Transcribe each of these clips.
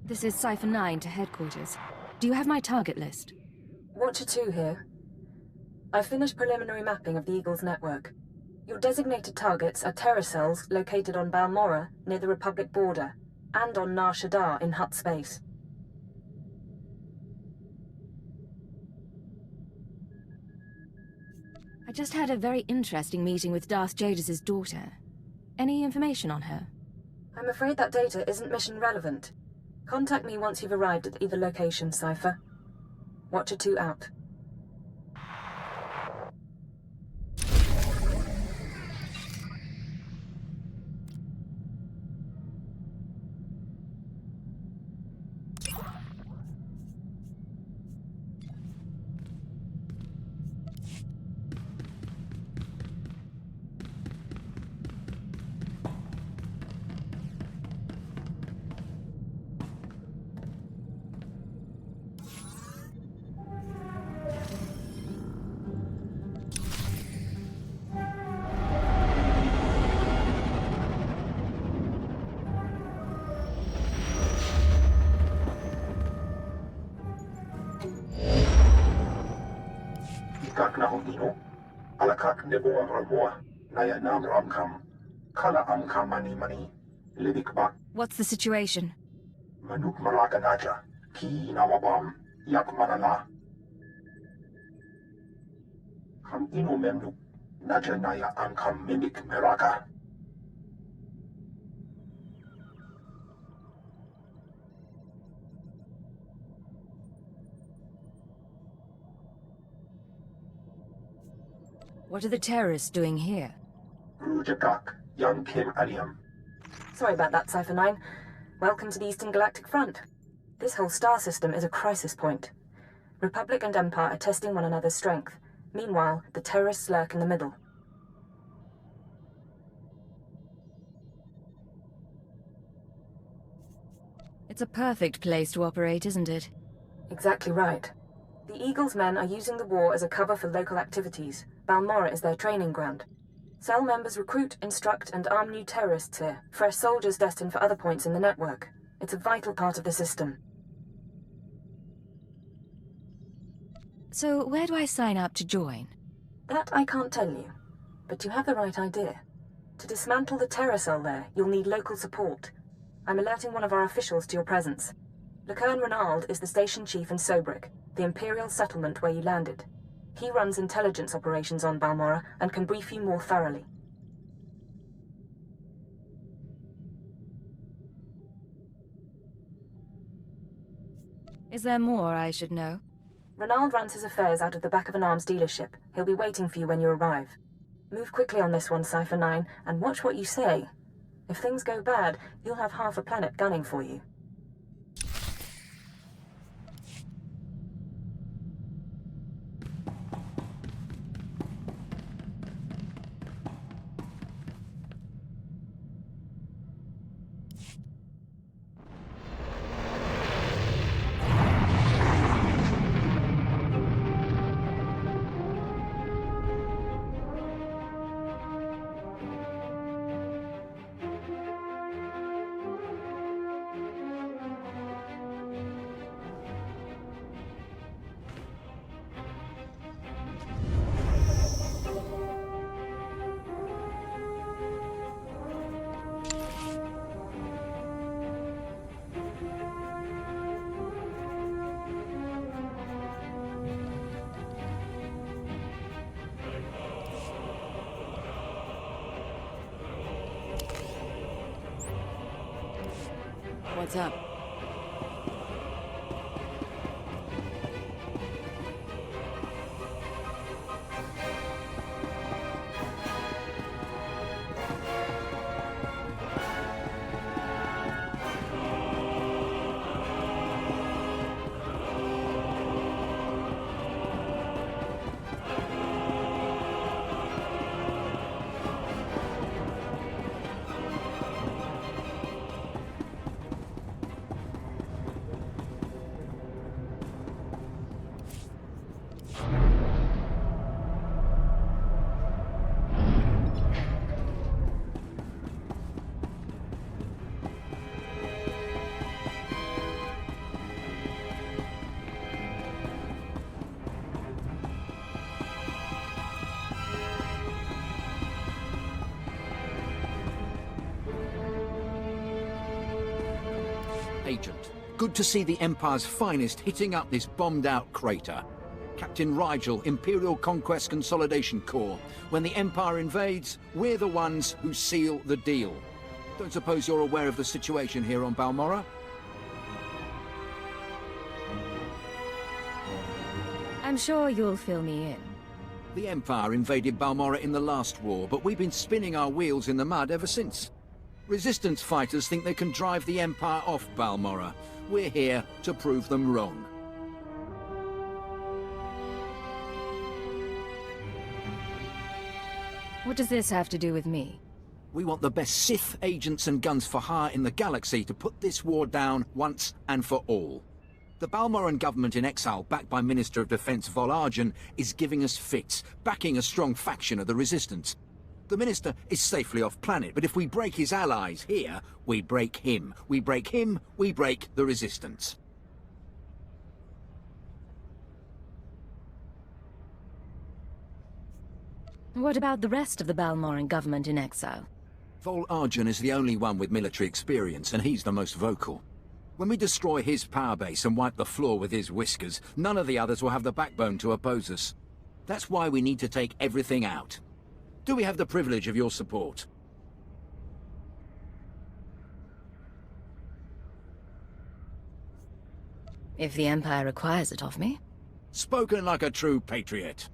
This is Cipher 9 to headquarters. Do you have my target list? Watcher 2 here. I've finished preliminary mapping of the Eagle's network. Your designated targets are terror cells located on Balmorra, near the Republic border, and on Nar Shaddaa in Hutt space. I just had a very interesting meeting with Darth Jadis' daughter. Any information on her? I'm afraid that data isn't mission relevant. Contact me once you've arrived at either location, Cipher. Watcher 2 out. Kak na hongino, alakak nebo ramboa, naya nam ramkam, kala amkam mani, lidik bak. What's the situation? Manuk maraka naja, ki nawabam, yak manala. Ham ino memnuk, naja naya amkam mimik meraka. What are the terrorists doing here? Rujakak, young Kim Aliam. Sorry about that, Cipher 9. Welcome to the Eastern Galactic Front. This whole star system is a crisis point. Republic and Empire are testing one another's strength. Meanwhile, the terrorists lurk in the middle. It's a perfect place to operate, isn't it? Exactly right. The Eagle's men are using the war as a cover for local activities. Balmorra is their training ground. Cell members recruit, instruct, and arm new terrorists here, fresh soldiers destined for other points in the network. It's a vital part of the system. So where do I sign up to join? That I can't tell you, but you have the right idea. To dismantle the terror cell there, you'll need local support. I'm alerting one of our officials to your presence. Lieutenant Renald is the station chief in Sobrik, the Imperial settlement where you landed. He runs intelligence operations on Balmorra and can brief you more thoroughly. Is there more I should know? Renald runs his affairs out of the back of an arms dealership. He'll be waiting for you when you arrive. Move quickly on this one, Cipher 9, and watch what you say. If things go bad, you'll have half a planet gunning for you. What's up? Agent. Good to see the Empire's finest hitting up this bombed-out crater. Captain Rigel, Imperial Conquest Consolidation Corps. When the Empire invades, we're the ones who seal the deal. Don't suppose you're aware of the situation here on Balmorra? I'm sure you'll fill me in. The Empire invaded Balmorra in the last war, but we've been spinning our wheels in the mud ever since. Resistance fighters think they can drive the Empire off Balmorra. We're here to prove them wrong. What does this have to do with me? We want the best Sith agents and guns for hire in the galaxy to put this war down once and for all. The Balmorran government in exile, backed by Minister of Defense Vol Argen, is giving us fits, backing a strong faction of the Resistance. The Minister is safely off planet, but if we break his allies here, we break him. We break him, we break the Resistance. What about the rest of the Balmorran government in exile? Vol Argen is the only one with military experience, and he's the most vocal. When we destroy his power base and wipe the floor with his whiskers, none of the others will have the backbone to oppose us. That's why we need to take everything out. Do we have the privilege of your support? If the Empire requires it of me. Spoken like a true patriot.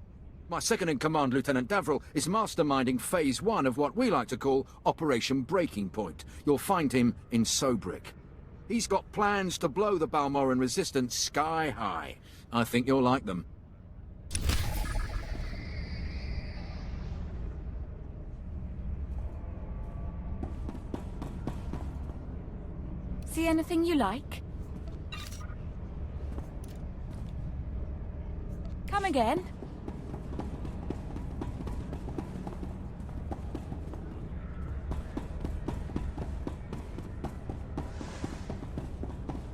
My second-in-command, Lieutenant Davril, is masterminding Phase 1 of what we like to call Operation Breaking Point. You'll find him in Sobrik. He's got plans to blow the Balmorran resistance sky high. I think you'll like them. See anything you like? Come again?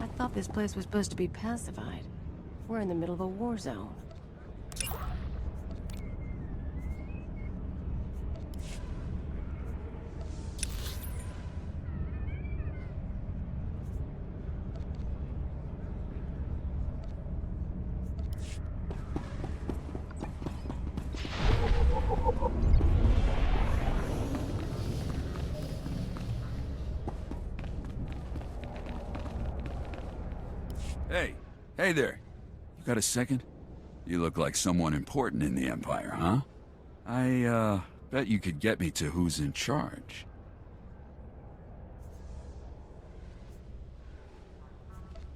I thought this place was supposed to be pacified. We're in the middle of a war zone. Hey there. You got a second? You look like someone important in the Empire, huh? I, bet you could get me to who's in charge.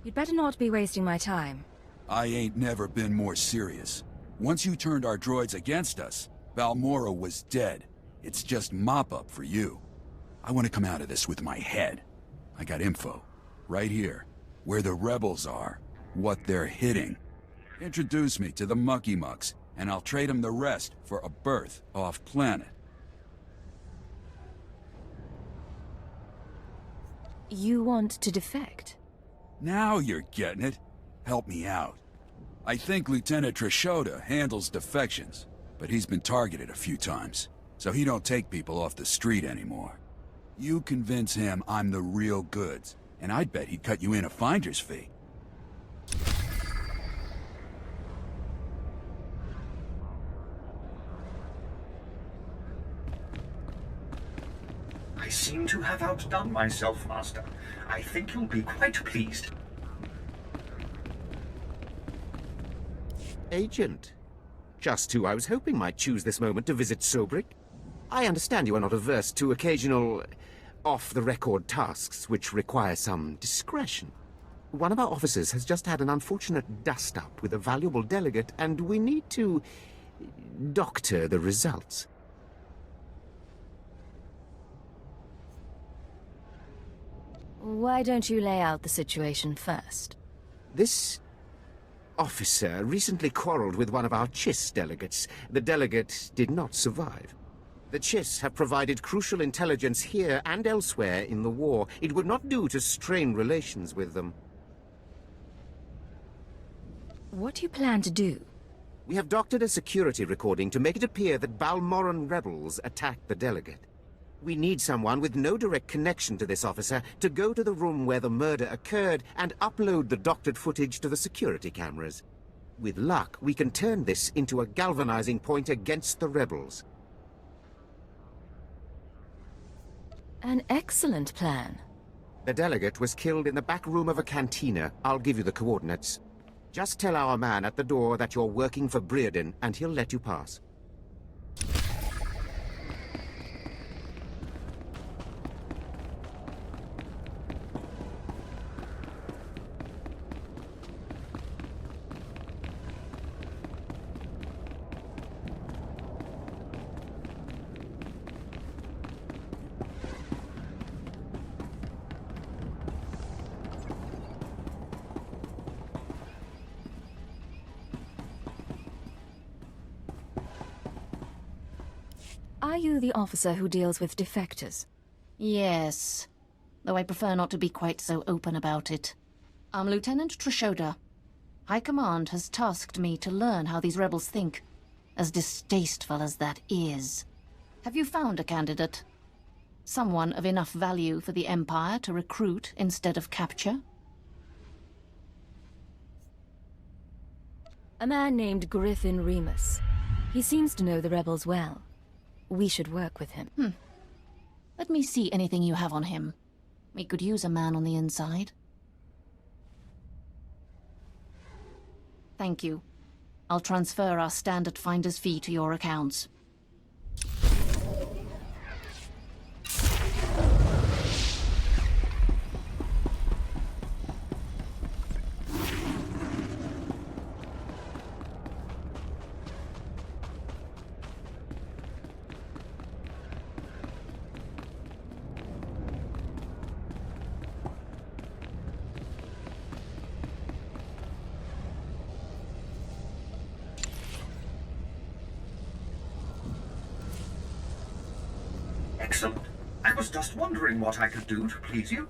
You'd better not be wasting my time. I ain't never been more serious. Once you turned our droids against us, Balmorra was dead. It's just mop-up for you. I want to come out of this with my head. I got info. Right here. Where the rebels are. What they're hitting. Introduce me to the Mucky Mucks, and I'll trade them the rest for a berth off-planet. You want to defect? Now you're getting it. Help me out. I think Lieutenant Trishota handles defections, but he's been targeted a few times, so he don't take people off the street anymore. You convince him I'm the real goods, and I'd bet he'd cut you in a finder's fee. I seem to have outdone myself, Master. I think you'll be quite pleased. Agent. Just who I was hoping might choose this moment to visit Sobrik. I understand you are not averse to occasional off-the-record tasks which require some discretion. One of our officers has just had an unfortunate dust-up with a valuable delegate, and we need to doctor the results. Why don't you lay out the situation first? This officer recently quarreled with one of our Chiss delegates. The delegate did not survive. The Chiss have provided crucial intelligence here and elsewhere in the war. It would not do to strain relations with them. What do you plan to do? We have doctored a security recording to make it appear that Balmorran rebels attacked the delegate. We need someone with no direct connection to this officer to go to the room where the murder occurred and upload the doctored footage to the security cameras. With luck, we can turn this into a galvanizing point against the rebels. An excellent plan. The delegate was killed in the back room of a cantina. I'll give you the coordinates. Just tell our man at the door that you're working for Brereton, and he'll let you pass. Are you the officer who deals with defectors? Yes, though I prefer not to be quite so open about it. I'm Lieutenant Treshoda. High Command has tasked me to learn how these rebels think, as distasteful as that is. Have you found a candidate? Someone of enough value for the Empire to recruit instead of capture? A man named Griffin Remus. He seems to know the rebels well. We should work with him. Let me see anything you have on him. We could use a man on the inside. Thank you. I'll transfer our standard finder's fee to your accounts. Excellent. I was just wondering what I could do to please you.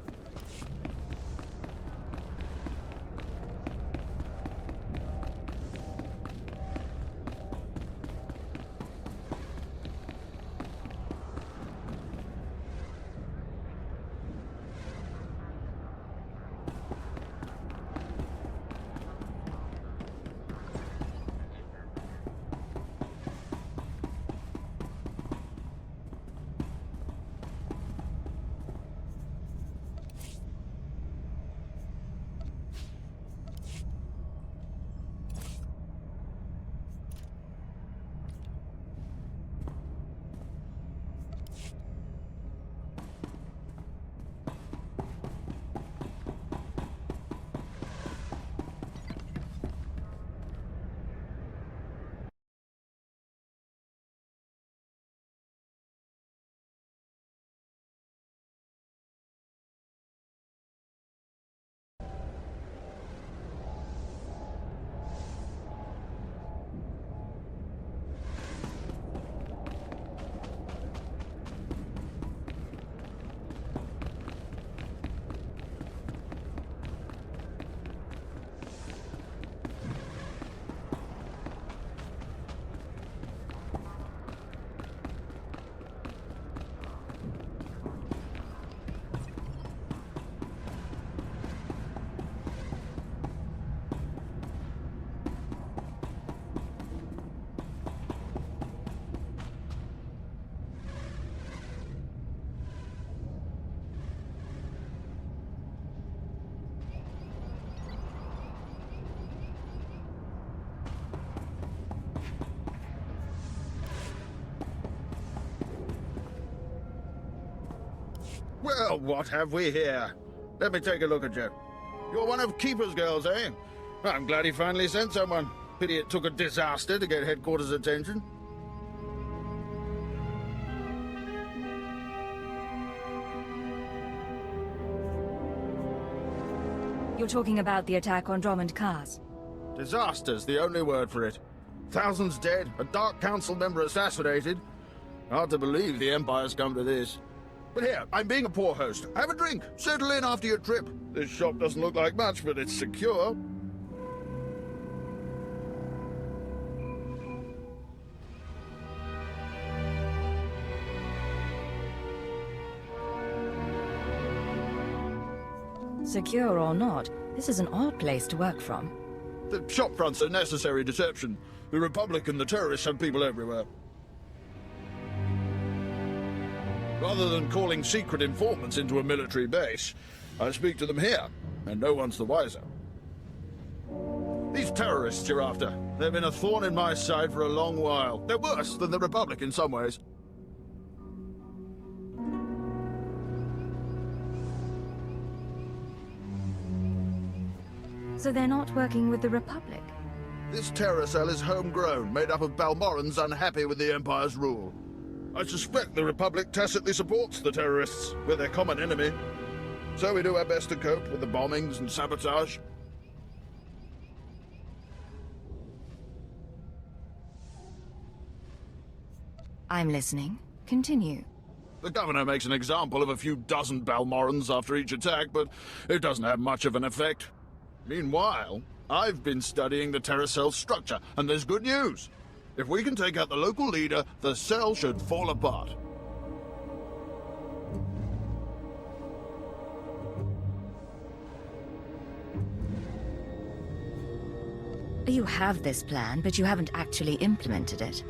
Well, what have we here? Let me take a look at you. You're one of Keeper's girls, eh? I'm glad he finally sent someone. Pity it took a disaster to get headquarters' attention. You're talking about the attack on Drummond Cars? Disaster's the only word for it. Thousands dead, a Dark Council member assassinated. Hard to believe the Empire's come to this. But here, I'm being a poor host. Have a drink. Settle in after your trip. This shop doesn't look like much, but it's secure. Secure or not, this is an odd place to work from. The shop front's a necessary deception. The Republic and the terrorists have people everywhere. Rather than calling secret informants into a military base, I speak to them here, and no one's the wiser. These terrorists you're after, they've been a thorn in my side for a long while. They're worse than the Republic in some ways. So they're not working with the Republic? This terror cell is homegrown, made up of Balmorrans unhappy with the Empire's rule. I suspect the Republic tacitly supports the terrorists. We're their common enemy. So we do our best to cope with the bombings and sabotage. I'm listening. Continue. The governor makes an example of a few dozen Balmorrans after each attack, but it doesn't have much of an effect. Meanwhile, I've been studying the terror cell's structure, and there's good news. If we can take out the local leader, the cell should fall apart. You have this plan, but you haven't actually implemented it.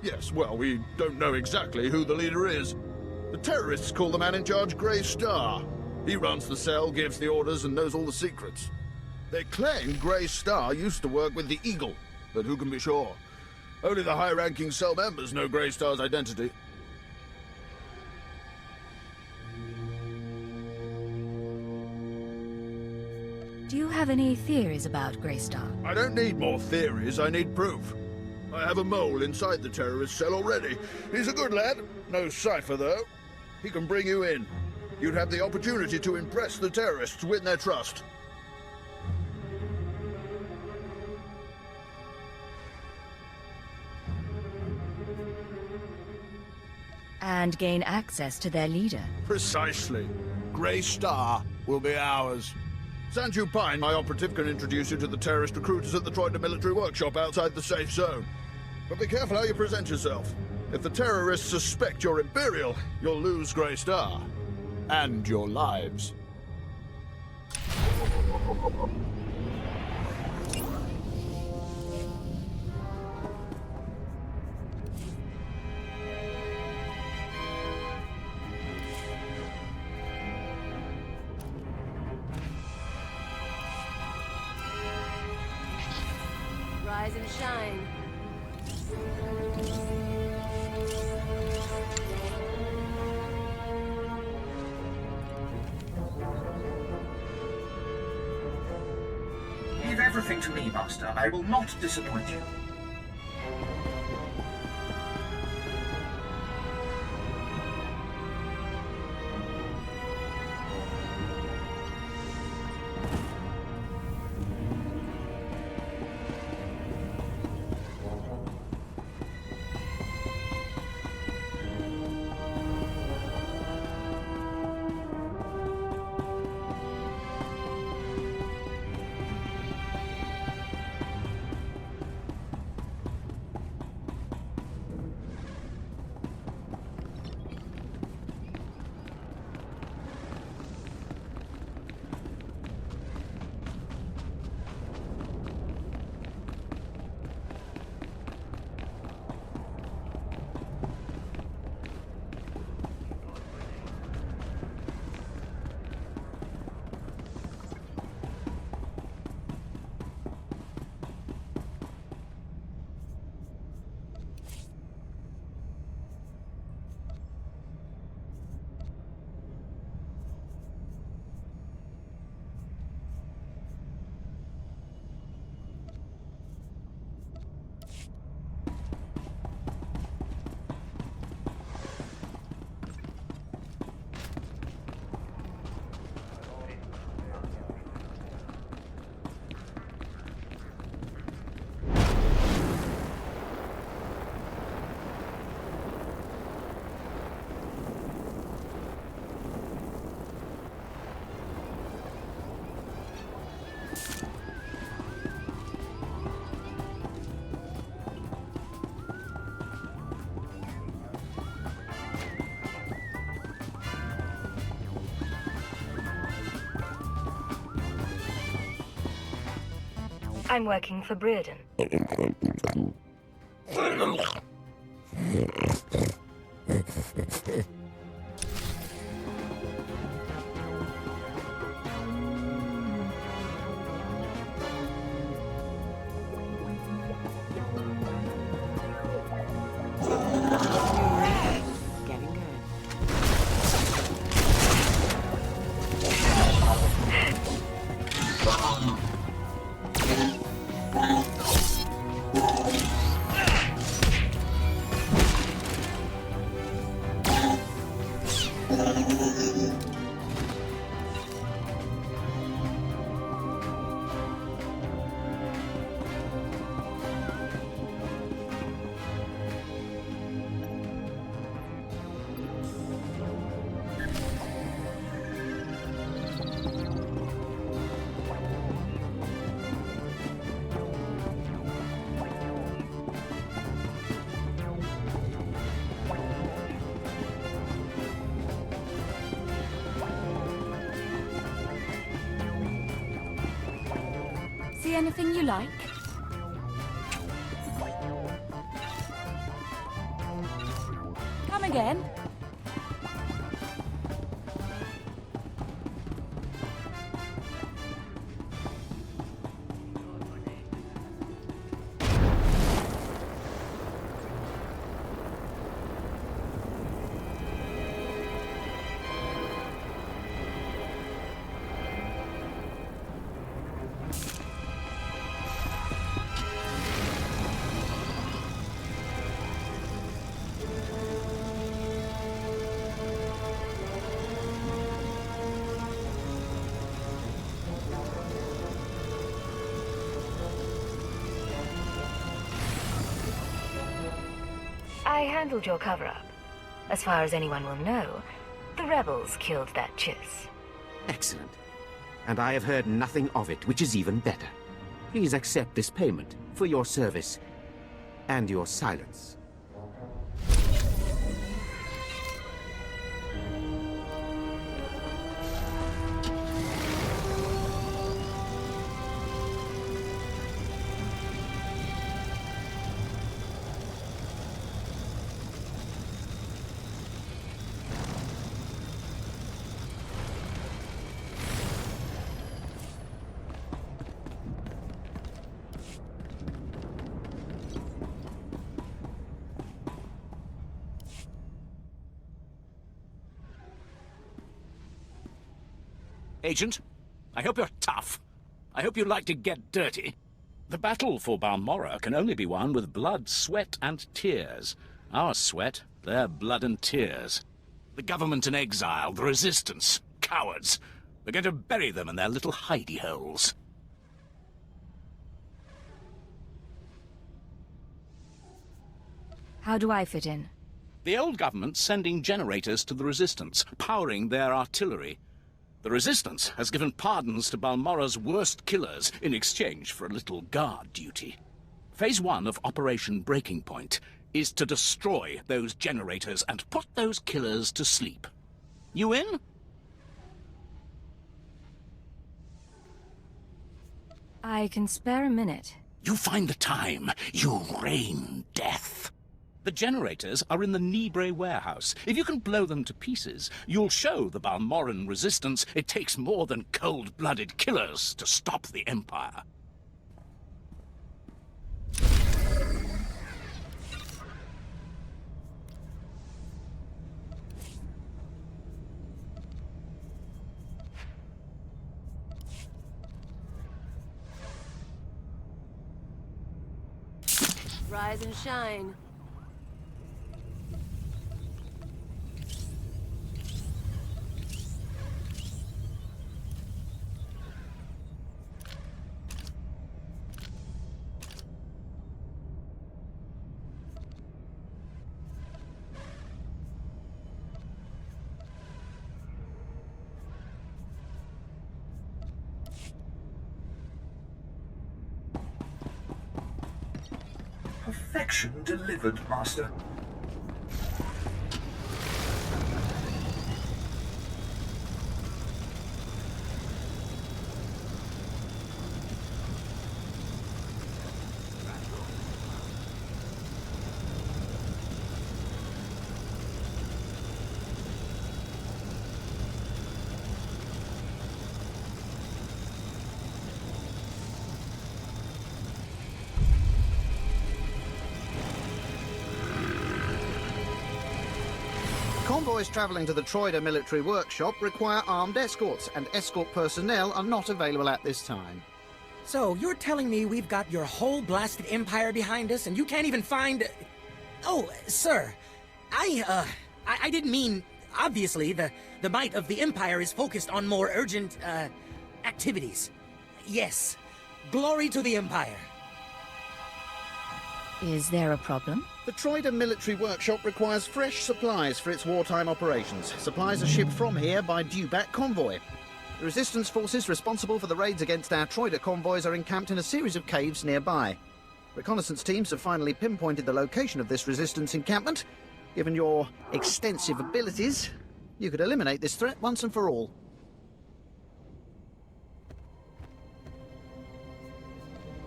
Yes, well, we don't know exactly who the leader is. The terrorists call the man in charge Grey Star. He runs the cell, gives the orders, and knows all the secrets. They claim Grey Star used to work with the Eagle, but who can be sure? Only the high-ranking cell members know Grey Star's identity. Do you have any theories about Grey Star? I don't need more theories, I need proof. I have a mole inside the terrorist cell already. He's a good lad. No cipher, though. He can bring you in. You'd have the opportunity to impress the terrorists, win their trust. And gain access to their leader. Precisely. Grey Star will be ours. Sanju Pine, my operative, can introduce you to the terrorist recruiters at the Troida military workshop outside the safe zone. But be careful how you present yourself. If the terrorists suspect you're Imperial, you'll lose Grey Star. And your lives. Rise and shine. Leave everything to me, Master. I will not disappoint you. I'm working for Brereton. See anything you like? Come again. I handled your cover-up. As far as anyone will know, the rebels killed that chiss. Excellent. And I have heard nothing of it, which is even better. Please accept this payment for your service and your silence. Agent, I hope you're tough. I hope you like to get dirty. The battle for Balmorra can only be won with blood, sweat, and tears. Our sweat, their blood and tears. The government in exile, the resistance, cowards. We're going to bury them in their little hidey holes. How do I fit in? The old government's sending generators to the resistance, powering their artillery. The resistance has given pardons to Balmorra's worst killers in exchange for a little guard duty. Phase 1 of Operation Breaking Point is to destroy those generators and put those killers to sleep. You in? I can spare a minute. You find the time. You rain death. The generators are in the Nibre warehouse. If you can blow them to pieces, you'll show the Balmorran resistance it takes more than cold-blooded killers to stop the Empire. Rise and shine. Perfection delivered, Master. Convoys travelling to the Troida military workshop require armed escorts, and escort personnel are not available at this time. So, you're telling me we've got your whole blasted empire behind us, and you can't even find... Oh, sir, I didn't mean... Obviously, the might of the Empire is focused on more urgent, activities. Yes, glory to the Empire. Is there a problem? The Troida military workshop requires fresh supplies for its wartime operations. Supplies are shipped from here by due-back convoy. The resistance forces responsible for the raids against our Troida convoys are encamped in a series of caves nearby. Reconnaissance teams have finally pinpointed the location of this resistance encampment. Given your extensive abilities, you could eliminate this threat once and for all.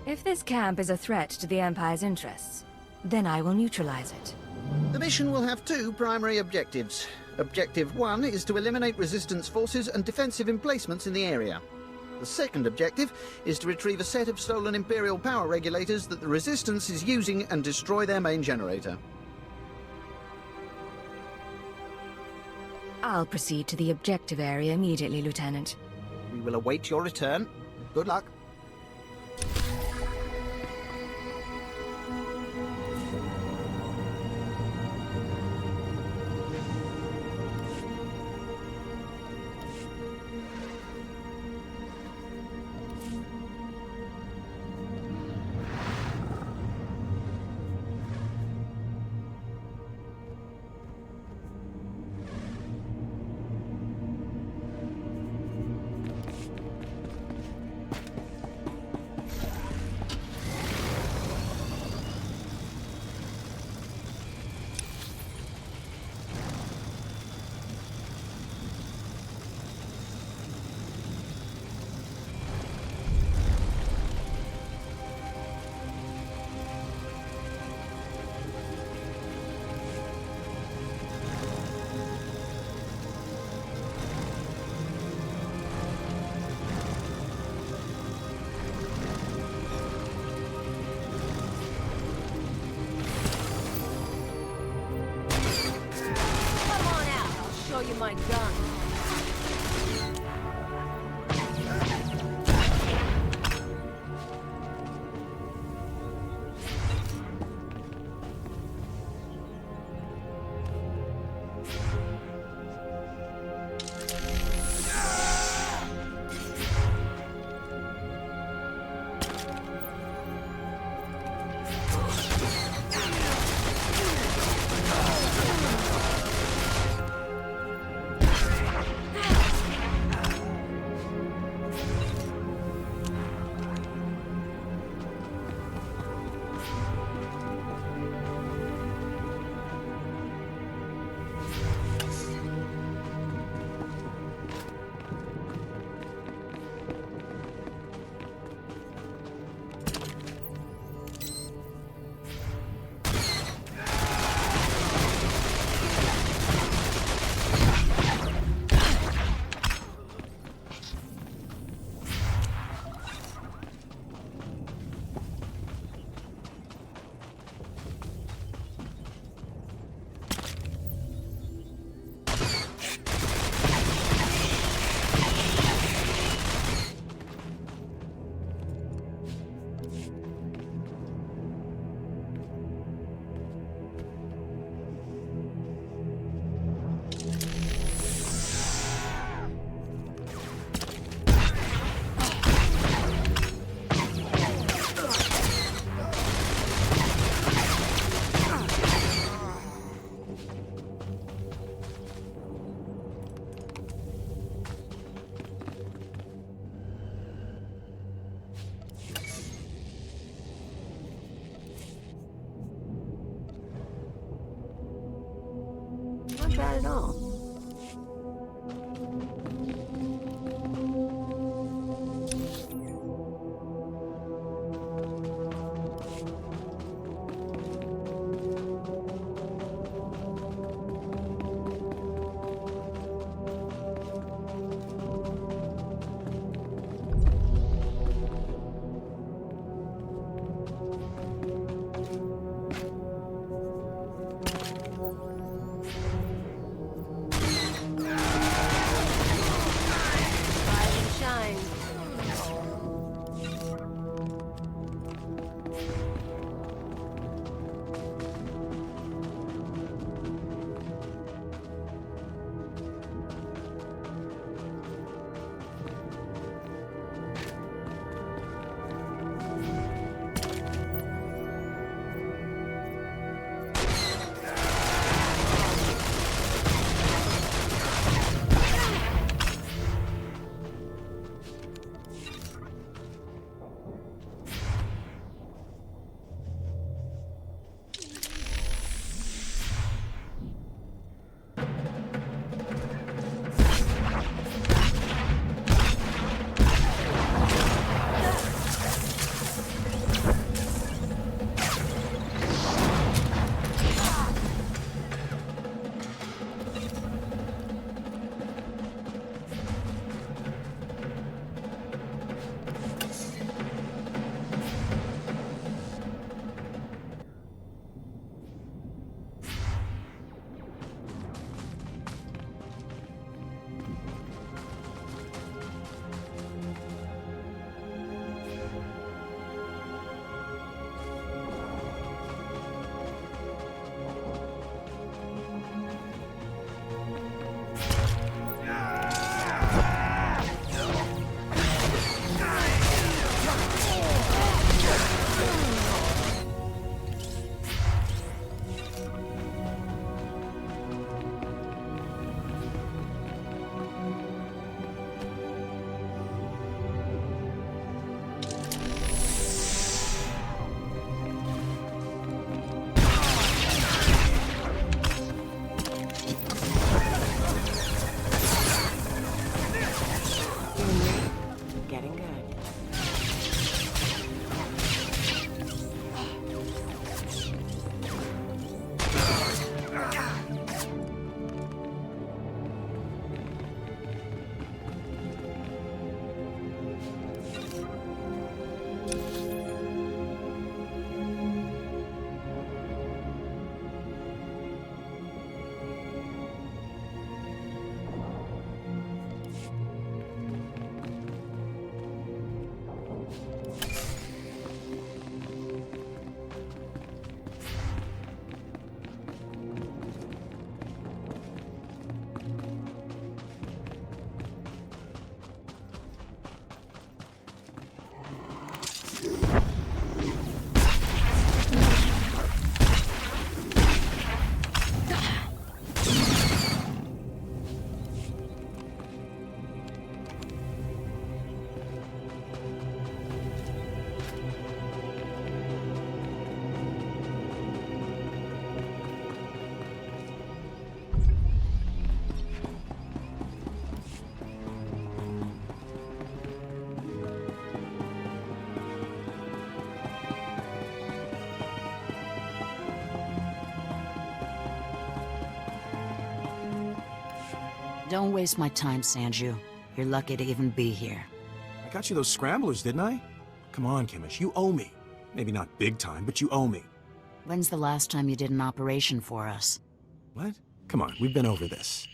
If this camp is a threat to the Empire's interests, then I will neutralize it. The mission will have two primary objectives. Objective 1 is to eliminate resistance forces and defensive emplacements in the area. The second objective is to retrieve a set of stolen Imperial power regulators that the Resistance is using and destroy their main generator. I'll proceed to the objective area immediately, Lieutenant. We will await your return. Good luck. My gun. Not bad at all. Don't waste my time, Sanju. You're lucky to even be here. I got you those scramblers, didn't I? Come on, Kimmish, you owe me. Maybe not big time, but you owe me. When's the last time you did an operation for us? What? Come on, we've been over this.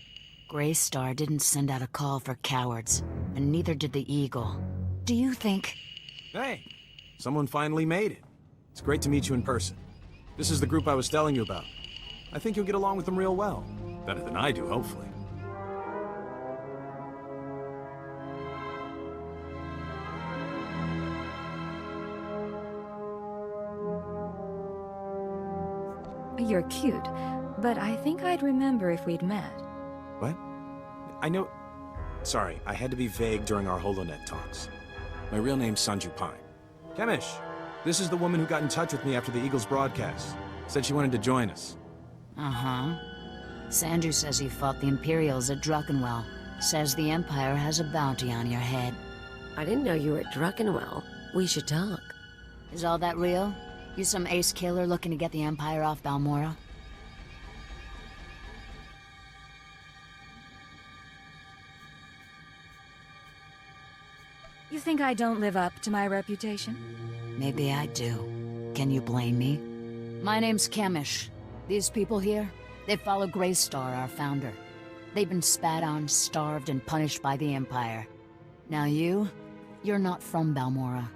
Grey Star didn't send out a call for cowards, and neither did the Eagle. Do you think... Hey, someone finally made it. It's great to meet you in person. This is the group I was telling you about. I think you'll get along with them real well. Better than I do, hopefully. You're cute, but I think I'd remember if we'd met. What? I know... Sorry, I had to be vague during our HoloNet talks. My real name's Sanju Pine. Kemish, this is the woman who got in touch with me after the Eagles broadcast. Said she wanted to join us. Uh-huh. Sanju says you fought the Imperials at Druckenwell. Says the Empire has a bounty on your head. I didn't know you were at Druckenwell. We should talk. Is all that real? You some ace killer looking to get the Empire off Balmorra? You think I don't live up to my reputation? Maybe I do. Can you blame me? My name's Kemish. These people here, they follow Grey Star, our founder. They've been spat on, starved, and punished by the Empire. Now you're not from Balmorra.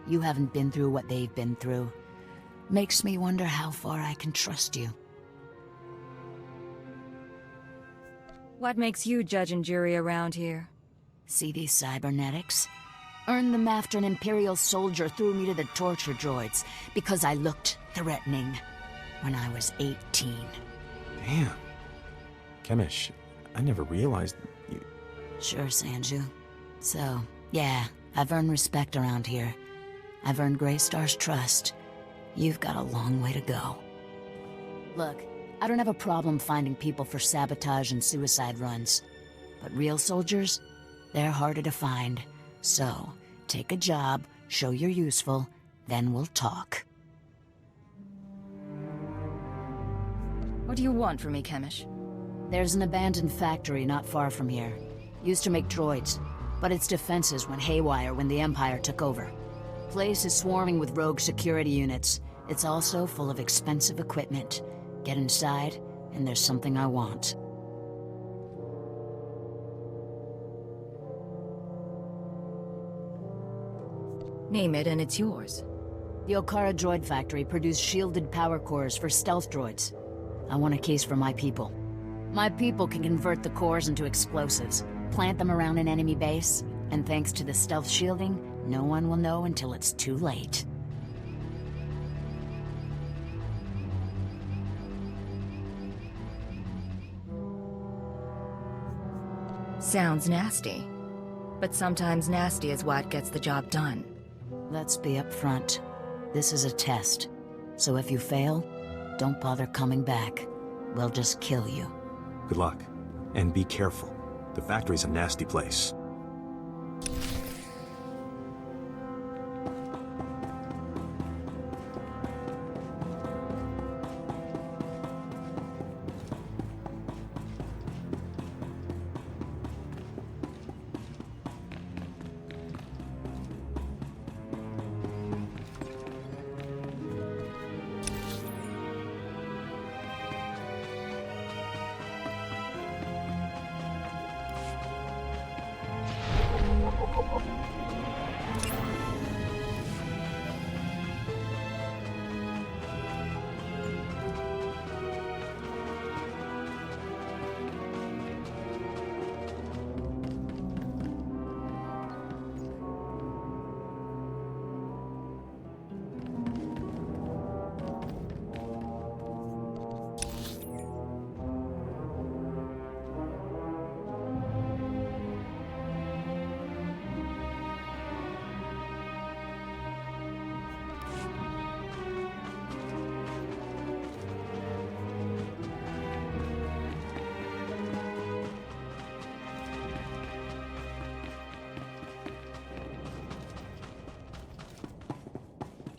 You haven't been through what they've been through. Makes me wonder how far I can trust you. What makes you judge and jury around here? See these cybernetics? Earned them after an Imperial soldier threw me to the torture droids because I looked threatening when I was 18. Damn. Kemish, I never realized you... Sure, Sanju. So, yeah, I've earned respect around here. I've earned Grey Star's trust. You've got a long way to go. Look, I don't have a problem finding people for sabotage and suicide runs. But real soldiers, they're harder to find. So, take a job, show you're useful, then we'll talk. What do you want from me, Kemish? There's an abandoned factory not far from here. Used to make droids, but its defenses went haywire when the Empire took over. Place is swarming with rogue security units. It's also full of expensive equipment. Get inside, and there's something I want. Name it and it's yours. The Okara droid factory produced shielded power cores for stealth droids. I want a case for my people. My people can convert the cores into explosives, plant them around an enemy base, and thanks to the stealth shielding, no one will know until it's too late. Sounds nasty. But sometimes nasty is what gets the job done. Let's be upfront. This is a test. So if you fail, don't bother coming back. We'll just kill you. Good luck. And be careful. The factory's a nasty place.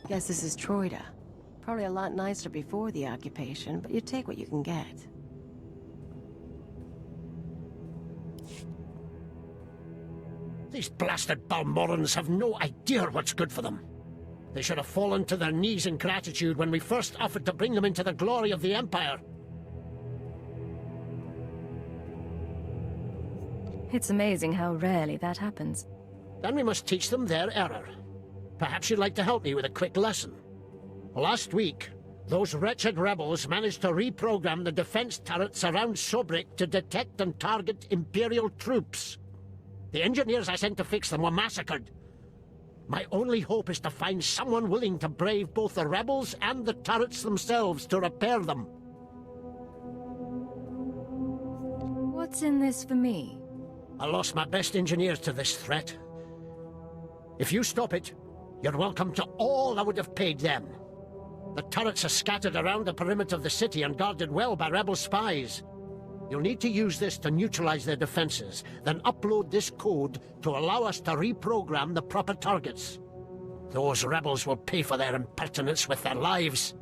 Guess this is Troida. Probably a lot nicer before the occupation, but you take what you can get. These blasted Balmorrans have no idea what's good for them. They should have fallen to their knees in gratitude when we first offered to bring them into the glory of the Empire. It's amazing how rarely that happens. Then we must teach them their error. Perhaps you'd like to help me with a quick lesson. Last week, those wretched rebels managed to reprogram the defense turrets around Sobrik to detect and target Imperial troops. The engineers I sent to fix them were massacred. My only hope is to find someone willing to brave both the rebels and the turrets themselves to repair them. What's in this for me? I lost my best engineers to this threat. If you stop it, you're welcome to all I would have paid them. The turrets are scattered around the perimeter of the city and guarded well by rebel spies. You'll need to use this to neutralize their defenses, then upload this code to allow us to reprogram the proper targets. Those rebels will pay for their impertinence with their lives.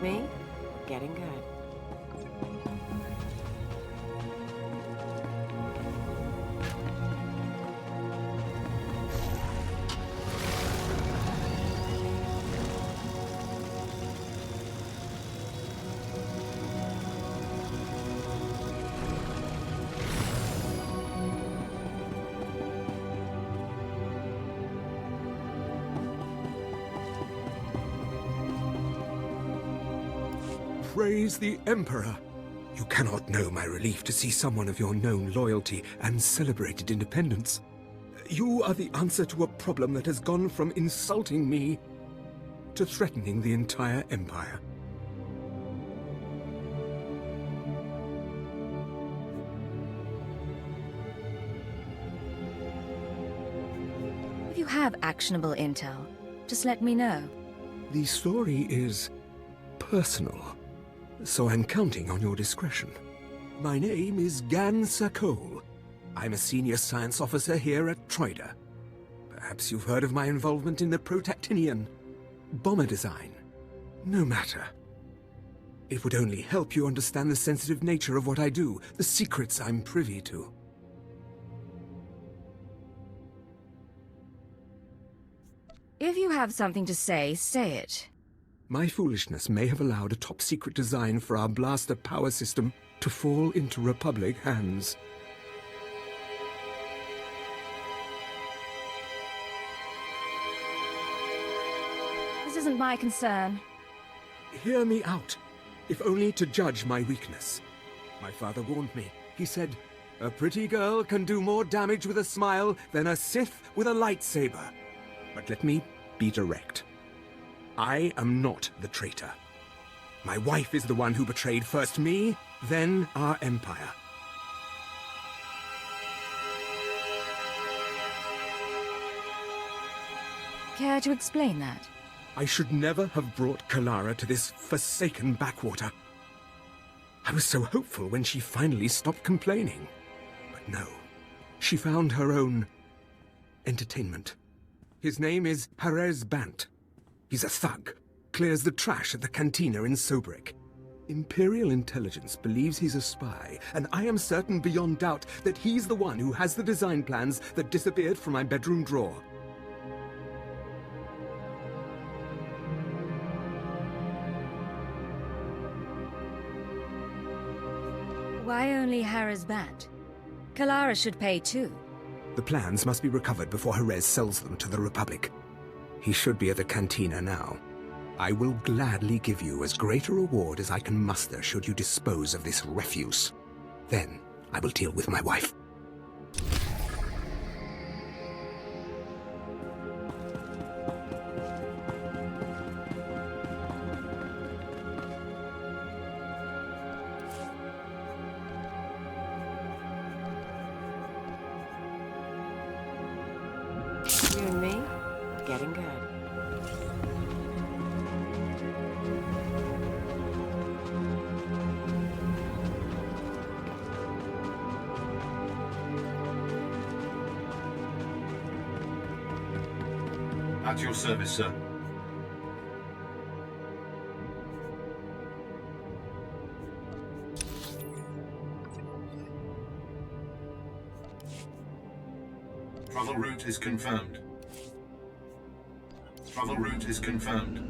Me? Getting good. Praise the Emperor! You cannot know my relief to see someone of your known loyalty and celebrated independence. You are the answer to a problem that has gone from insulting me to threatening the entire Empire. If you have actionable intel, just let me know. The story is personal, so I'm counting on your discretion. My name is Gan Sakol. I'm a senior science officer here at Troida. Perhaps you've heard of my involvement in the Protactinian bomber design. No matter. It would only help you understand the sensitive nature of what I do, the secrets I'm privy to. If you have something to say, say it. My foolishness may have allowed a top-secret design for our blaster power system to fall into Republic hands. This isn't my concern. Hear me out, if only to judge my weakness. My father warned me. He said, "A pretty girl can do more damage with a smile than a Sith with a lightsaber." But let me be direct. I am not the traitor. My wife is the one who betrayed first me, then our empire. Care to explain that? I should never have brought Kalara to this forsaken backwater. I was so hopeful when she finally stopped complaining. But no, she found her own entertainment. His name is Perez Bant. He's a thug, clears the trash at the cantina in Sobrik. Imperial intelligence believes he's a spy, and I am certain beyond doubt that he's the one who has the design plans that disappeared from my bedroom drawer. Why only Harris Bat? Kalara should pay too. The plans must be recovered before Jerez sells them to the Republic. He should be at the cantina now. I will gladly give you as great a reward as I can muster should you dispose of this refuse. Then I will deal with my wife. You and me, getting good. At your service, sir. Travel route is confirmed. Travel route is confirmed.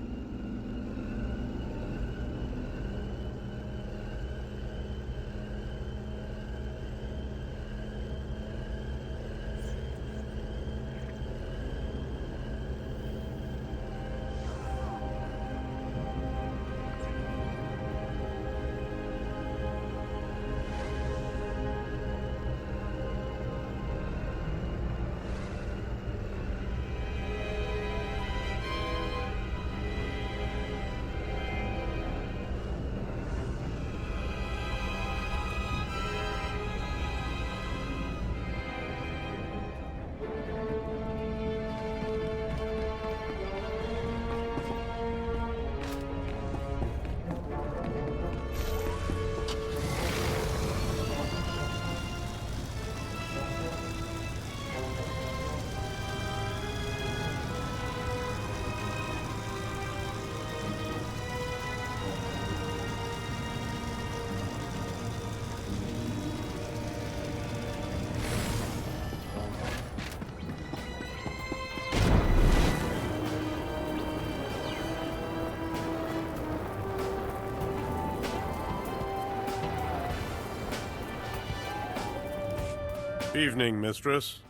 Evening, mistress.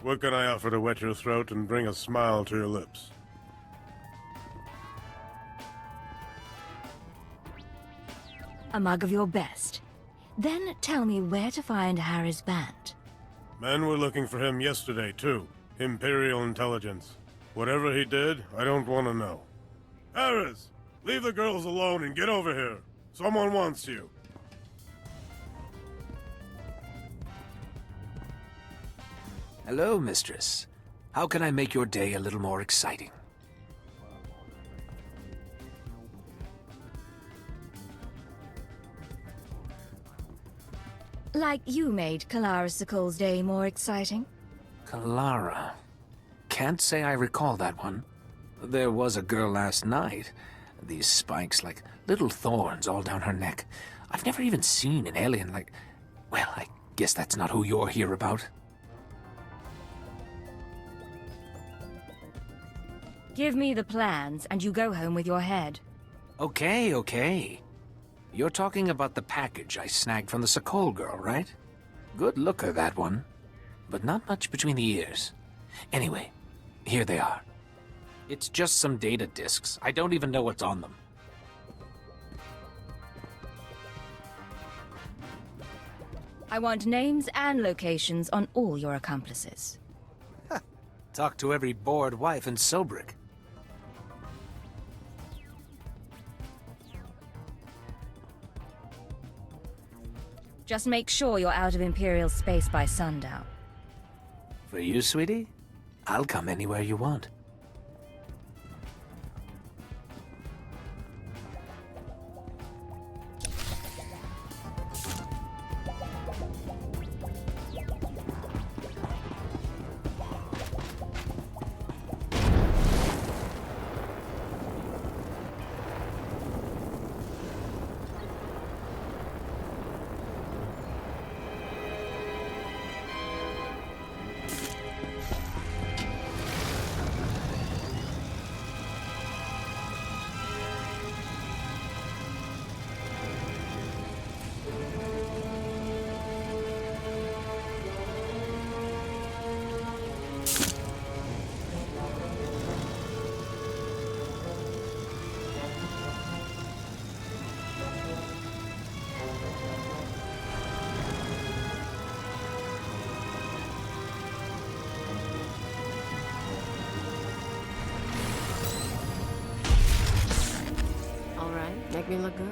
What can I offer to wet your throat and bring a smile to your lips? A mug of your best. Then tell me where to find Harry's band. Men were looking for him yesterday, too. Imperial intelligence. Whatever he did, I don't want to know. Harris! Leave the girls alone and get over here. Someone wants you. Hello, mistress. How can I make your day a little more exciting? Like you made Kalara Sokol's day more exciting? Kalara. Can't say I recall that one. There was a girl last night. These spikes like little thorns all down her neck. I've never even seen an alien like... Well, I guess that's not who you're here about. Give me the plans, and you go home with your head. Okay, okay. You're talking about the package I snagged from the Sokol girl, right? Good looker, that one. But not much between the ears. Anyway, here they are. It's just some data disks. I don't even know what's on them. I want names and locations on all your accomplices. Talk to every bored wife in Sobrik. Just make sure you're out of Imperial space by sundown. For you, sweetie? I'll come anywhere you want. Make me look good.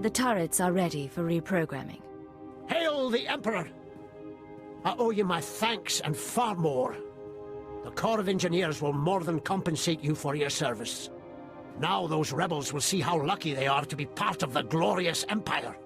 The turrets are ready for reprogramming. Hail the Emperor! I owe you my thanks and far more. The Corps of Engineers will more than compensate you for your service. Now those rebels will see how lucky they are to be part of the glorious Empire.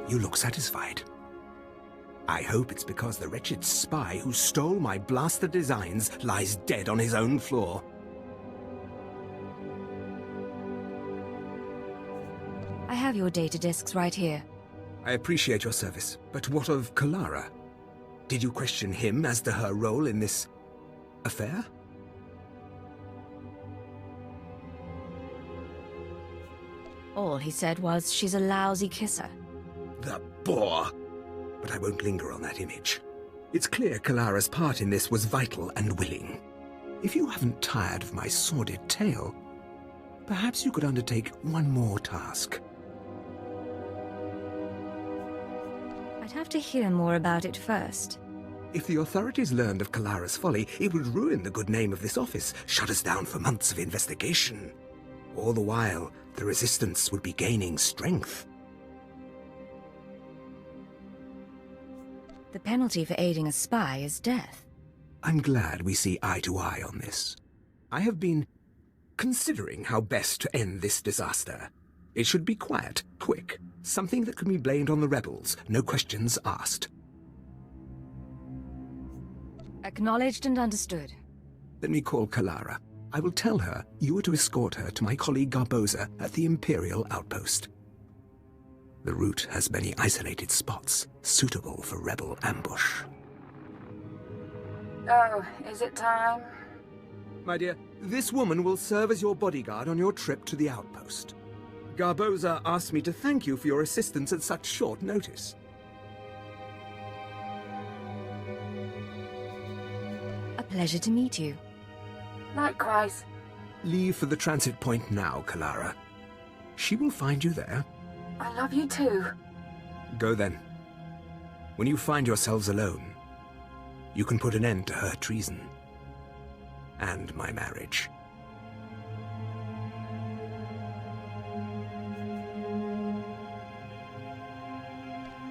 You look satisfied. I hope it's because the wretched spy who stole my blaster designs lies dead on his own floor. I have your data disks right here. I appreciate your service, but what of Kalara? Did you question him as to her role in this affair? All he said was she's a lousy kisser. The bore! But I won't linger on that image. It's clear Kalara's part in this was vital and willing. If you haven't tired of my sordid tale, perhaps you could undertake one more task. I'd have to hear more about it first. If the authorities learned of Kalara's folly, it would ruin the good name of this office, shut us down for months of investigation. All the while, the Resistance would be gaining strength. The penalty for aiding a spy is death. I'm glad we see eye to eye on this. I have been considering how best to end this disaster. It should be quiet, quick, something that can be blamed on the rebels, no questions asked. Acknowledged and understood. Let me call Kalara. I will tell her you are to escort her to my colleague Garboza at the Imperial outpost. The route has many isolated spots, suitable for rebel ambush. Oh, is it time? My dear, this woman will serve as your bodyguard on your trip to the outpost. Garboza asked me to thank you for your assistance at such short notice. A pleasure to meet you. Likewise. Leave for the transit point now, Kalara. She will find you there. I love you too. Go then. When you find yourselves alone, you can put an end to her treason. And my marriage.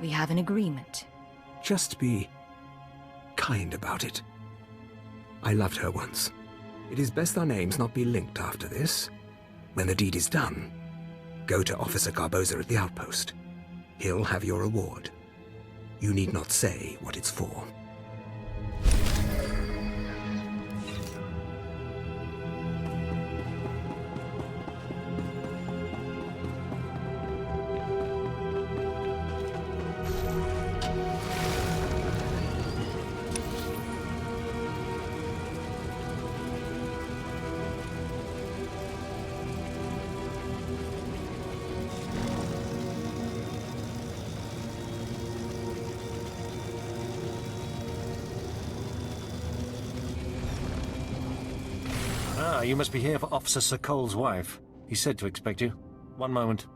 We have an agreement. Just be kind about it. I loved her once. It is best our names not be linked after this. When the deed is done, go to Officer Garboza at the outpost. He'll have your reward. You need not say what it's for. Ah, you must be here for Officer Sir Cole's wife. He said to expect you. One moment.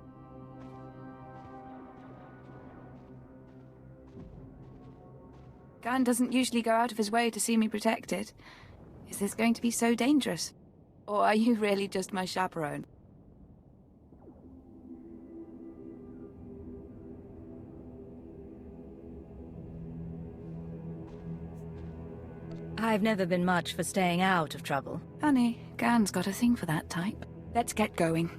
Gan doesn't usually go out of his way to see me protected. Is this going to be so dangerous? Or are you really just my chaperone? I've never been much for staying out of trouble. Honey, Gan's got a thing for that type. Let's get going.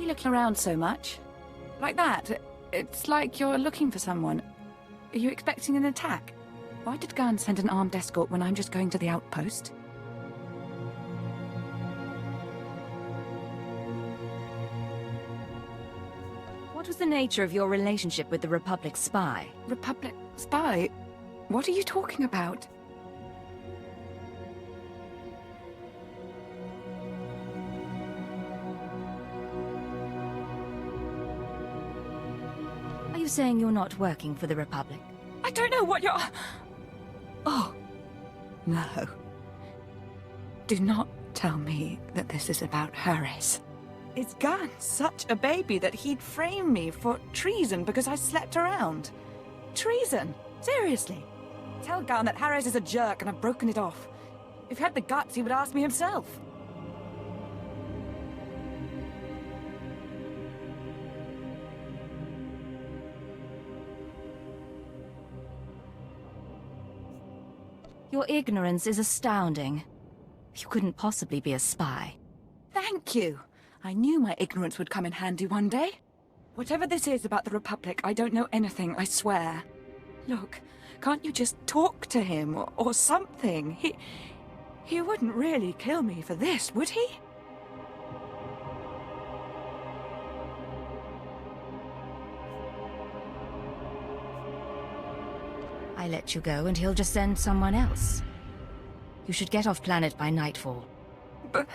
Looking around so much? Like that? It's like you're looking for someone. Are you expecting an attack? Why did Gan send an armed escort when I'm just going to the outpost? What was the nature of your relationship with the Republic spy? Republic spy? What are you talking about? Are you saying you're not working for the Republic? I don't know what you're... Oh, no. Do not tell me that this is about Harris. Is Gan such a baby that he'd frame me for treason because I slept around? Treason? Seriously? Tell Gan that Harris is a jerk and I've broken it off. If he had the guts, he would ask me himself. Your ignorance is astounding. You couldn't possibly be a spy. Thank you. I knew my ignorance would come in handy one day. Whatever this is about the Republic, I don't know anything, I swear. Look, can't you just talk to him or something? He wouldn't really kill me for this, would he? I let you go and he'll just send someone else. You should get off planet by nightfall. But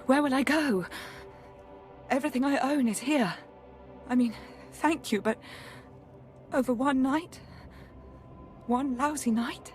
where will I go? Everything I own is here. I mean, thank you, but over one night? One lousy night?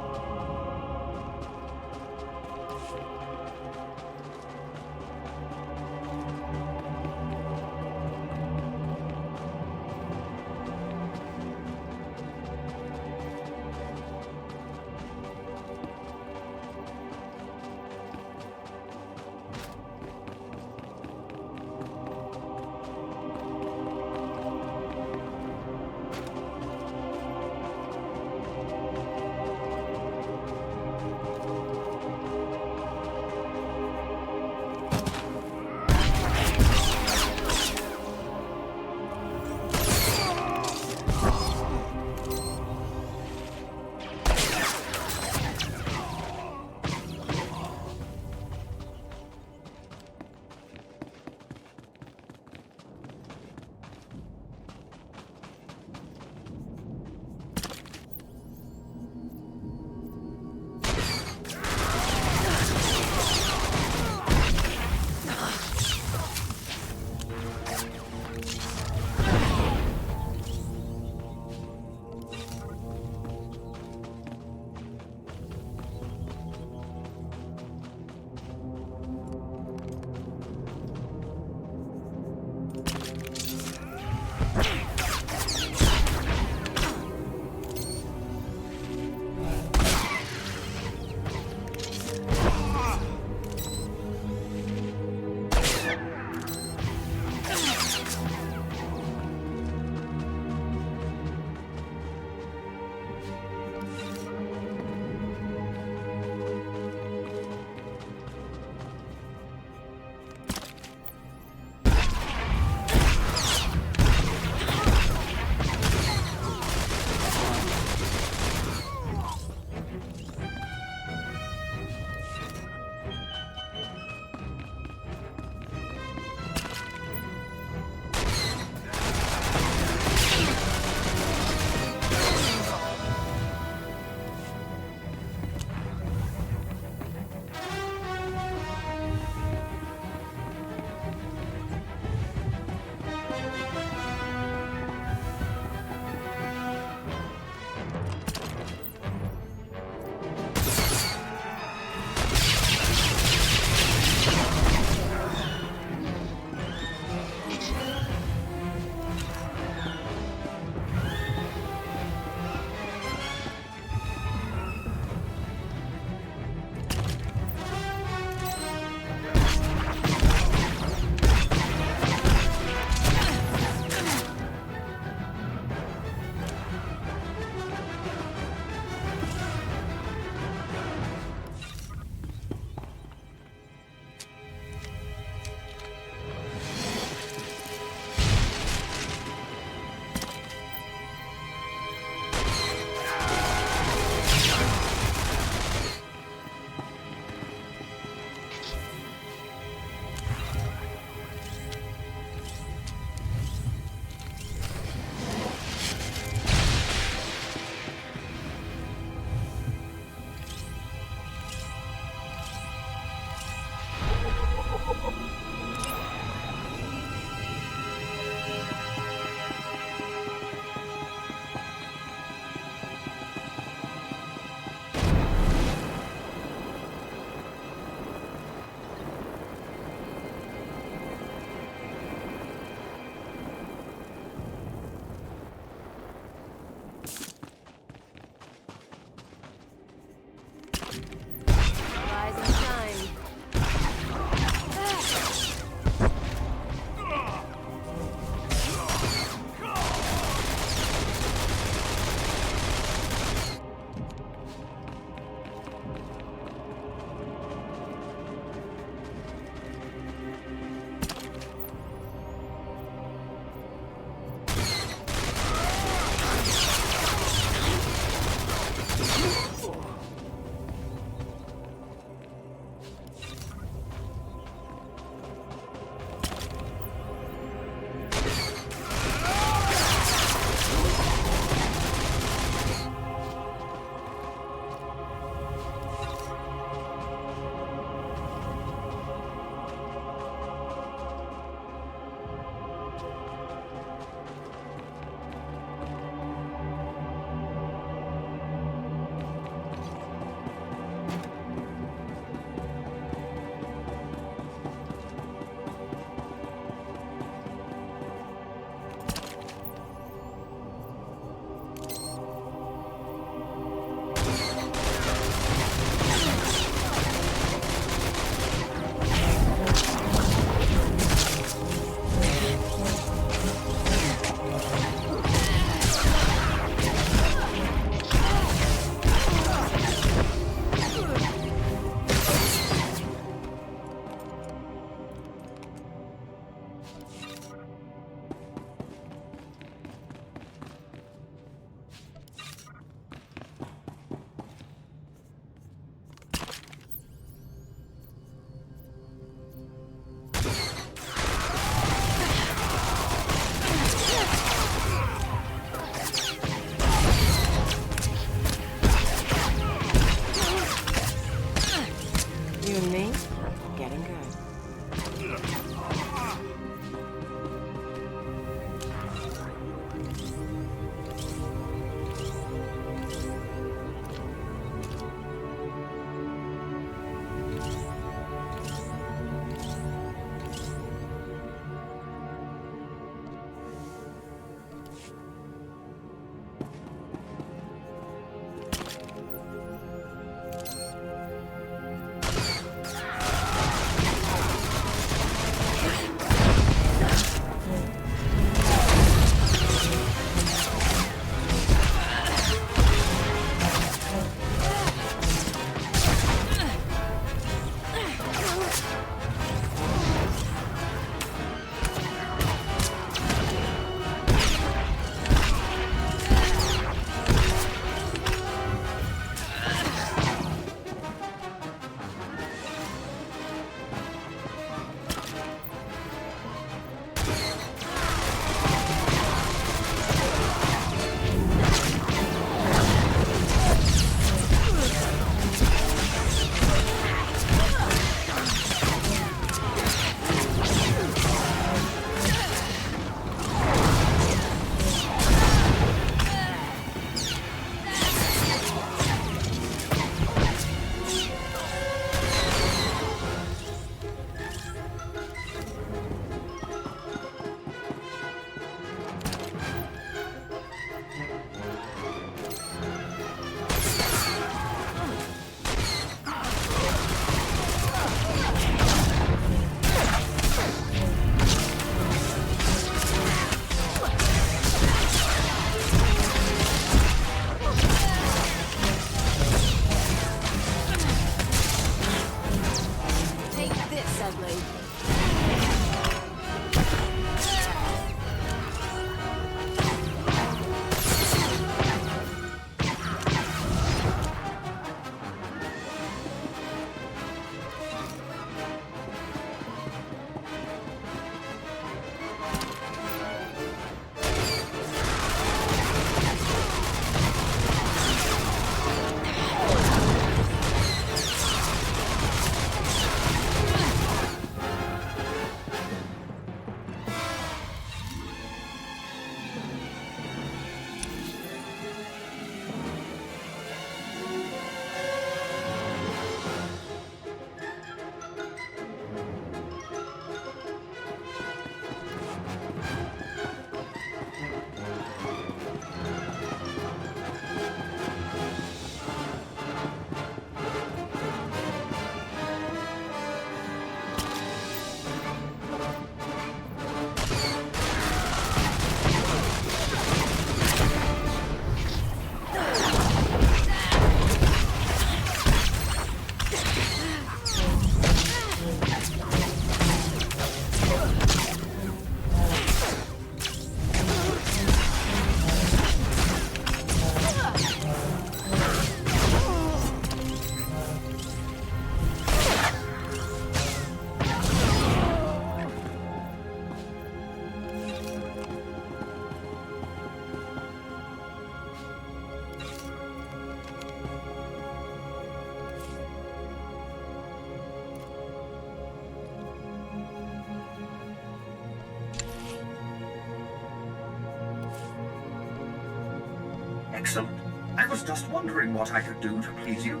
Excellent. I was just wondering what I could do to please you.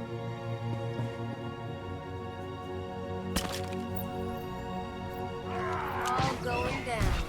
All going down.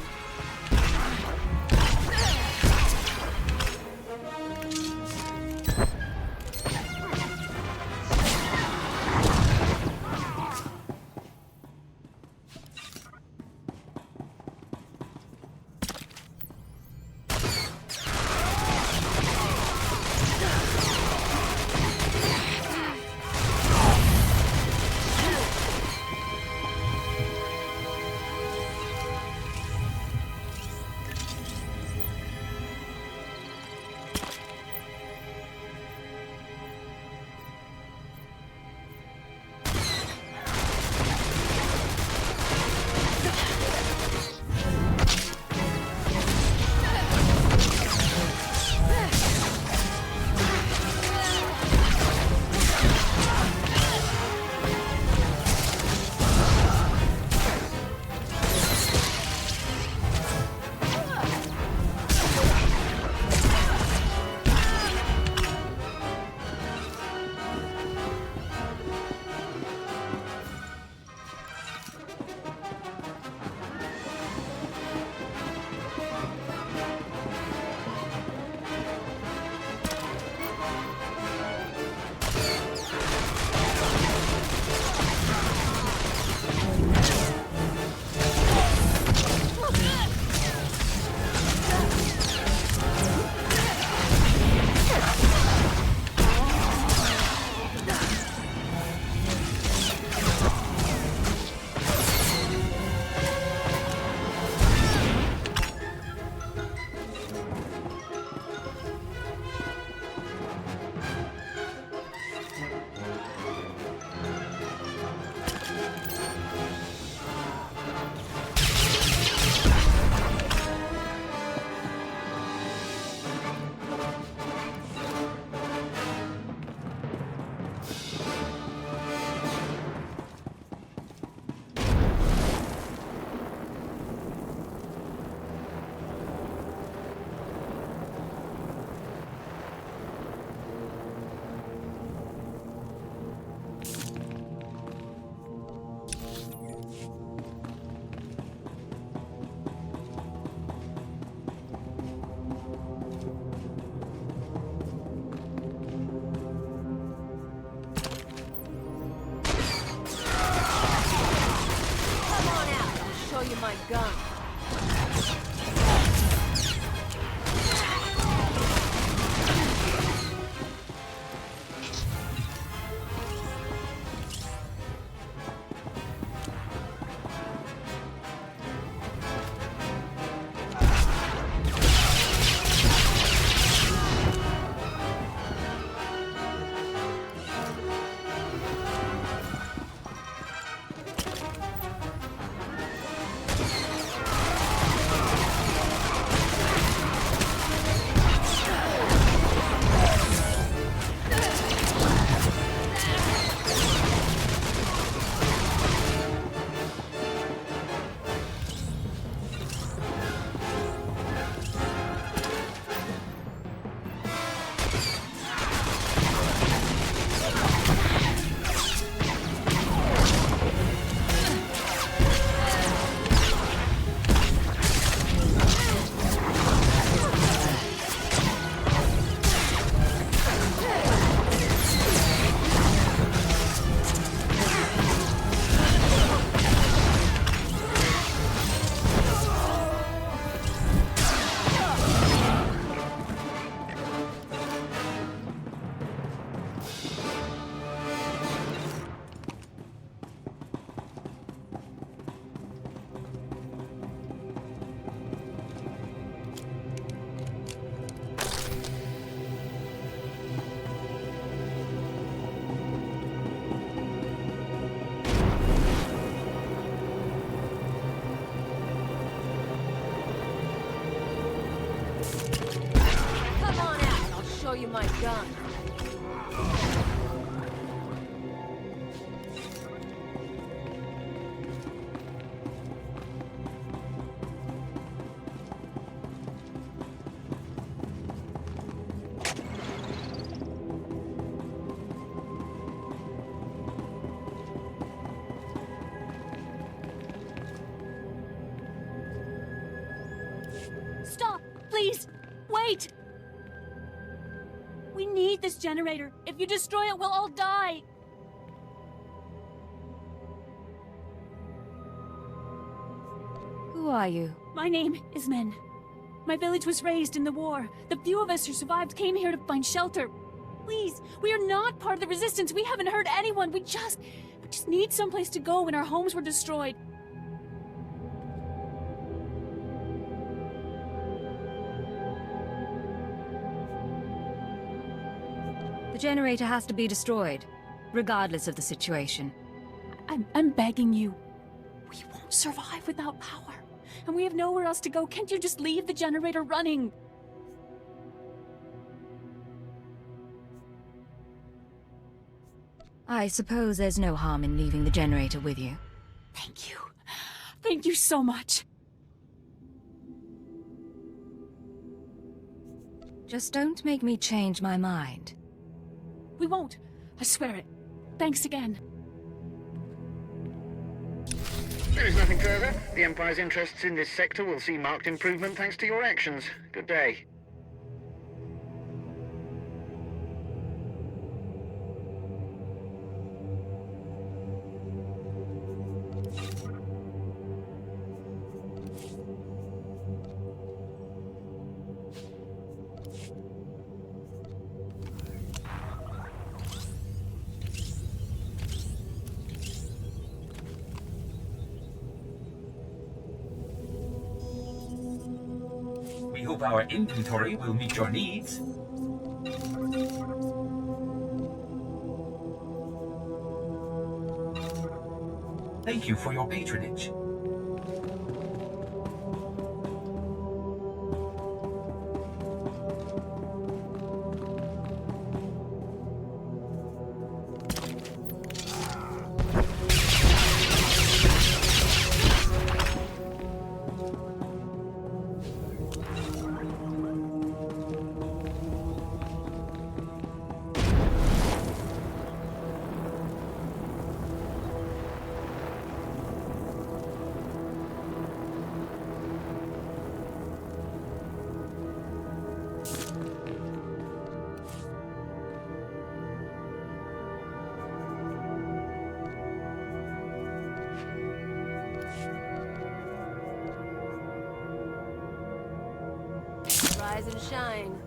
you my gun. Please, wait! We need this generator. If you destroy it, we'll all die. Who are you? My name is Men. My village was raised in the war. The few of us who survived came here to find shelter. Please, we are not part of the resistance. We haven't hurt anyone. We just need someplace to go when our homes were destroyed. The generator has to be destroyed, regardless of the situation. I'm begging you. We won't survive without power. And we have nowhere else to go. Can't you just leave the generator running? I suppose there's no harm in leaving the generator with you. Thank you. Thank you so much. Just don't make me change my mind. We won't. I swear it. Thanks again. There is nothing further. The Empire's interests in this sector will see marked improvement thanks to your actions. Good day. We hope our inventory will meet your needs. Thank you for your patronage. Rise and shine.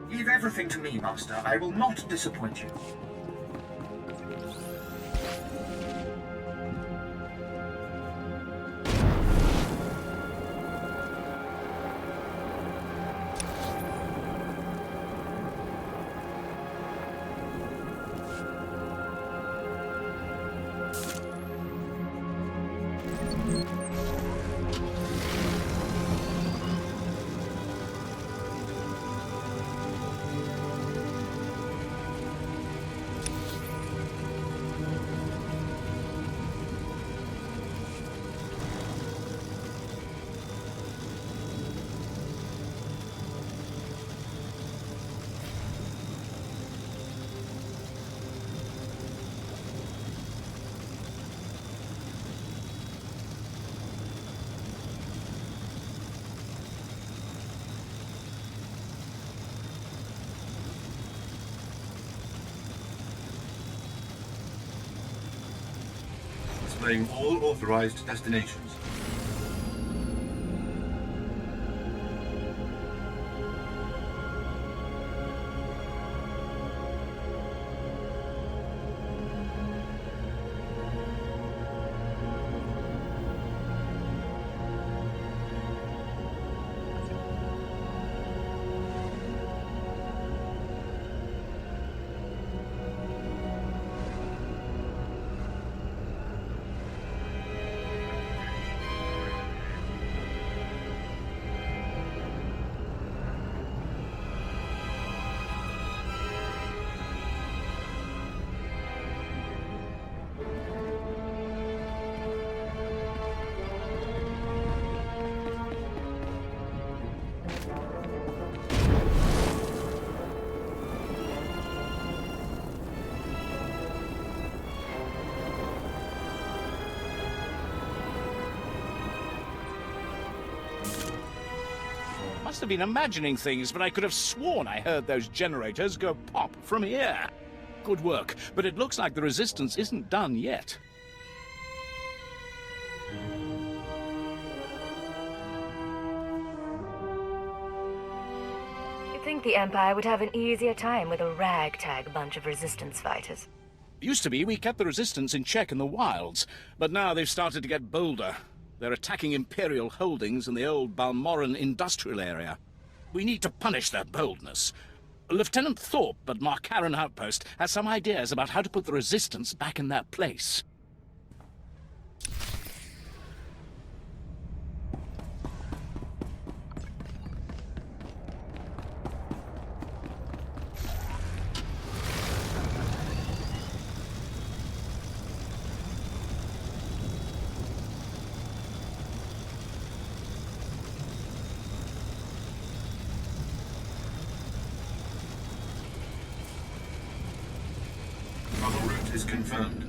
Leave everything to me, Master. I will not disappoint you. Displaying all authorized destinations. Must have been imagining things, but I could have sworn I heard those generators go pop from here. Good work, but it looks like the resistance isn't done yet. You'd think the Empire would have an easier time with a ragtag bunch of resistance fighters. Used to be we kept the resistance in check in the wilds, but now they've started to get bolder. They're attacking Imperial holdings in the old Balmorran industrial area. We need to punish their boldness. Lieutenant Thorpe at Marcaran Outpost has some ideas about how to put the resistance back in their place. Is confirmed.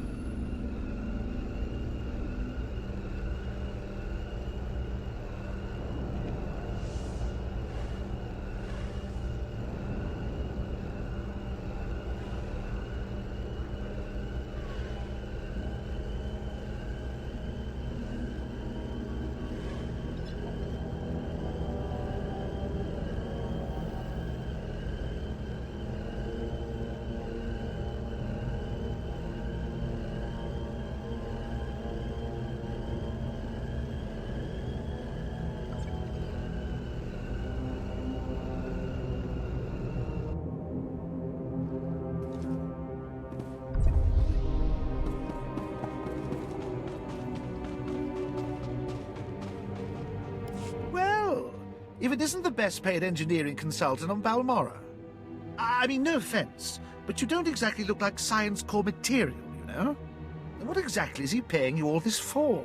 If it isn't the best-paid engineering consultant on Balmorra. I mean, no offense, but you don't exactly look like Science Corps material, you know? What exactly is he paying you all this for?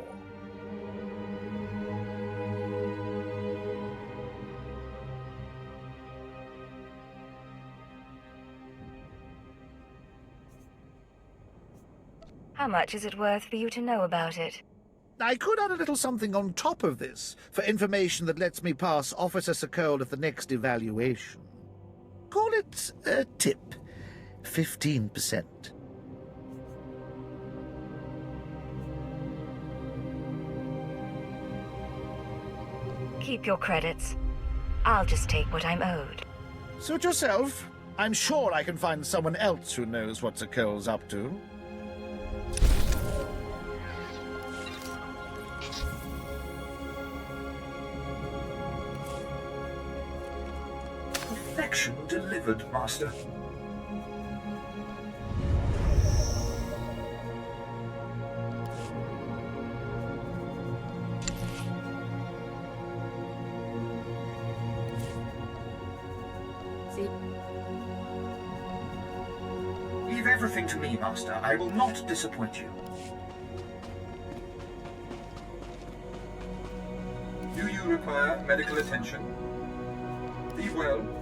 How much is it worth for you to know about it? I could add a little something on top of this, for information that lets me pass Officer Sokol at the next evaluation. Call it a tip. 15%. Keep your credits. I'll just take what I'm owed. Suit yourself. I'm sure I can find someone else who knows what Sokol's up to. Perfection delivered, Master. Leave everything to me, Master. I will not disappoint you. Do you require medical attention? Be well.